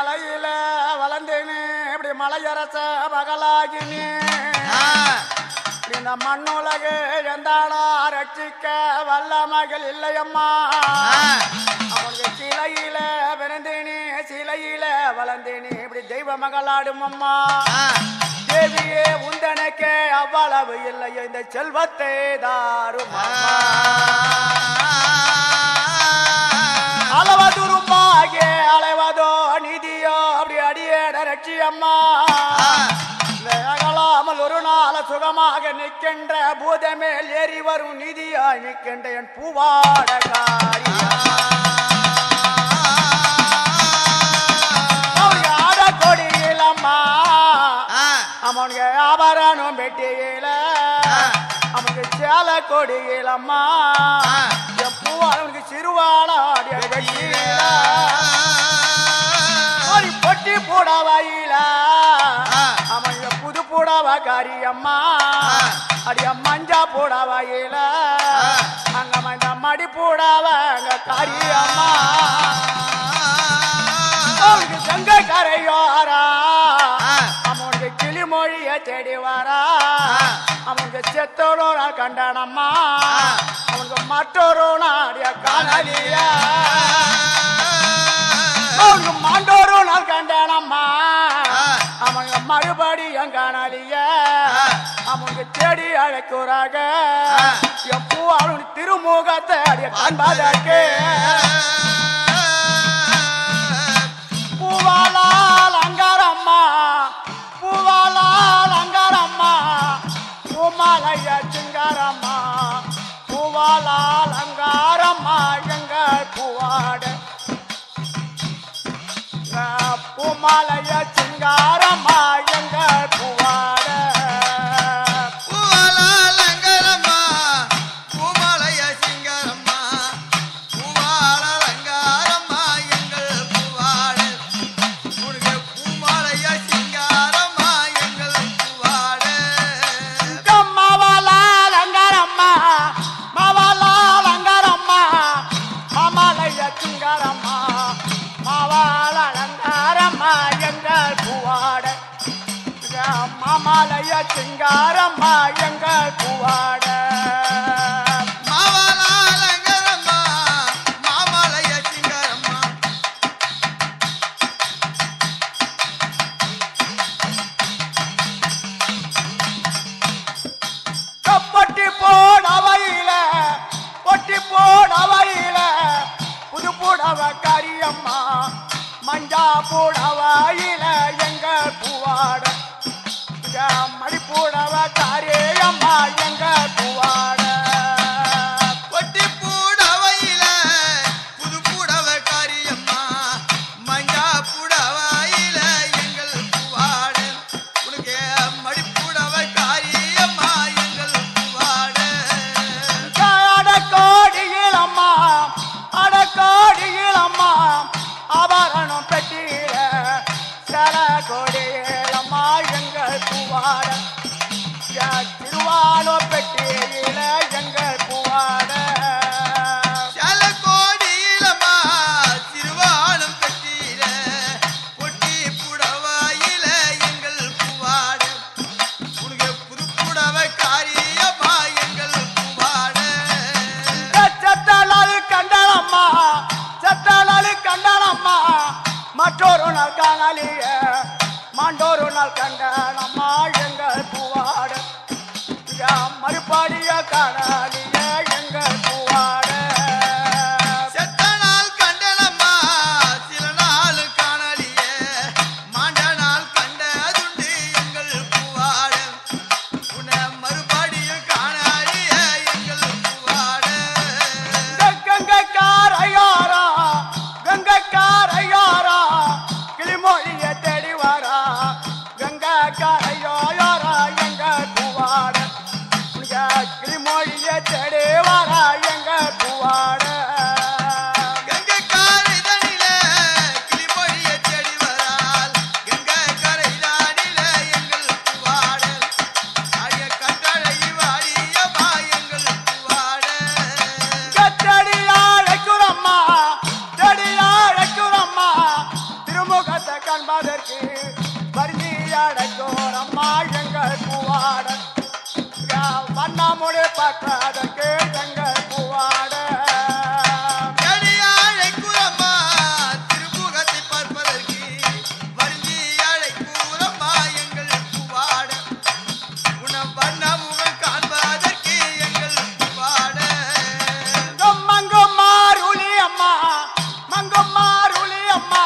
மலையில வளர்ந்தேனே இப்படி மலையரச மகளாகினே இந்த மண்ணுலக எந்தாளா ரட்சிக்க வல்ல மகள் இல்லையம்மா அவனுக்கு சிலையில பிறந்தேனே சிலையில வளர்ந்தேனே இப்படி தெய்வ மகளாடும் அம்மா தேவியே உந்தனக்கே அவ்வளவு இல்லை இந்த செல்வத்தை தாரும் அளவதுரும்பாகே அலைவதோ நிதியோ அப்படி அடியேட ரட்சி அம்மா அகலாமல் ஒரு நாள் சுகமாக நிற்கின்ற பூதமேல் ஏறி வரும் நிதியாய் நிற்கின்ற என் பூவாடகாரி ஆட கொடியில் அம்மா அவனுக்கு ஆபரணம் பெட்டியில அவனுக்கு சேல கொடியில் அம்மா என் பூவா அவனுக்கு சிறுவாளாடிய வெட்டியில பொட்டி புடவையில அவன் புது புடவ காரியம்மா அடிய மஞ்சா புடவையில அங்க மஞ்ச மடி புடவ அங்க காரியம்மா அவனுக்கு செங்க கரையோரா அவனுக்கு கிளிமொழிய தேடி வரா அவனுக்கு செத்தோடு நாள் கண்டானம்மா அவனுக்கு மற்றொரு நாடிய காணலியா அவனுக்கு மாண்டோரு நாள் கண்டானம்மா அவனுக்கு மறுபடியும் காணலிய அவனுக்கு தேடி அழைக்கிறாக எப்போ அவனுக்கு திருமுகத்தை அடிய காண்பதற்கு பூவாலால் அங்காரம்மா பூவாலால் அங்காரம்மா பூமாலைய சிங்காரம்மா பூவாலால் அங்காரம்மா எங்கள் பூவாட பூமாலைய சிங்காரம்மா எங்கள் பூவாட பூவாலால் அங்காரம்மா பூமாலைய சிங்காரம்மா பூவாலால் அங்காரம்மா எங்கள் பூவாட உனக்கு பூமாலைய சிங்காரம்மா எங்கள் பூவாட மாவாலால் அங்காரம்மா மாவாலால் அங்காரம்மா மாமாலைய சிங்காரம்மா மாவால அலங்காரம்மா எங்கள் பூவாட மாமாலைய சிங்காரம்மா எங்கள் பூவாட மாவாலால் அங்காரம்மா மாமாலைய சிங்காரம்மா பொட்டி போடவையில பொட்டி போடவையில புது புடவ கரியம்மா மஞ்சா புடவையில எங்கள் பூவாட மடி புடவ காரியம்மா எங்கள் பூவாட பொட்டி புடவையில புது புடவ காரியம்மா மஞ்சா புடவையில எங்கள் பூவாட உனக்கு மடி புடவ காரியம்மா எங்கள் பூவாட அடக்கோடியில் அம்மா அடக்கோடியில் அம்மா ஆபரணம் பெட்டியில சில கோடியில் அம்மா எங்கள் பூவாட திருவாலோ பெட்டியில எங்கள் பூவாட சேல கோடியிலம்மா திருவானம் பெட்டியில பொட்டி புடவையில எங்கள் பூவாட உனக்கு புது புடவை காரியம்மா எங்கள் பூவாட செத்தலால் கண்டனம்மா செத்தலால் கண்டனம்மா மற்றொரு நாள் காணலிய மாண்டோரு நாள் கண்டனம்மா எங்கள் பூவாட மறுபடிய காணலிய எங்கள் பூவாட செத்த நாள் கண்டனம்மா சில நாள் காணலியே மாண்ட நாள் கண்டதுண்டு எங்கள் பூவாட உன்னை மறுபடியும் காணலியே எங்கள் பூவாட கங்கைக்கார் ஐயாரா கங்கைக்கார் ஐயாரா கிளிமொழிய தேடி வரா கங்கைக்கார் ஐயாரா எங்கள் பூவாட கிளிமொழிய தேடி பார்ப்பதற்கு வருந்தி அடைக்கோர் அம்மா எங்கள் பூவாட வண்ணாமொழி பார்ப்பதற்கு எங்கள் பூவாட அழைக்கூரம்மா திருமுகத்தை பார்ப்பதற்கு வருந்தி அழைக்கூரம்மா எங்கள் பூவாட உன வண்ண முகம் காண்பதற்கு எங்கள் பூவாட மங்குமாருளி அம்மா மங்குமாருளி அம்மா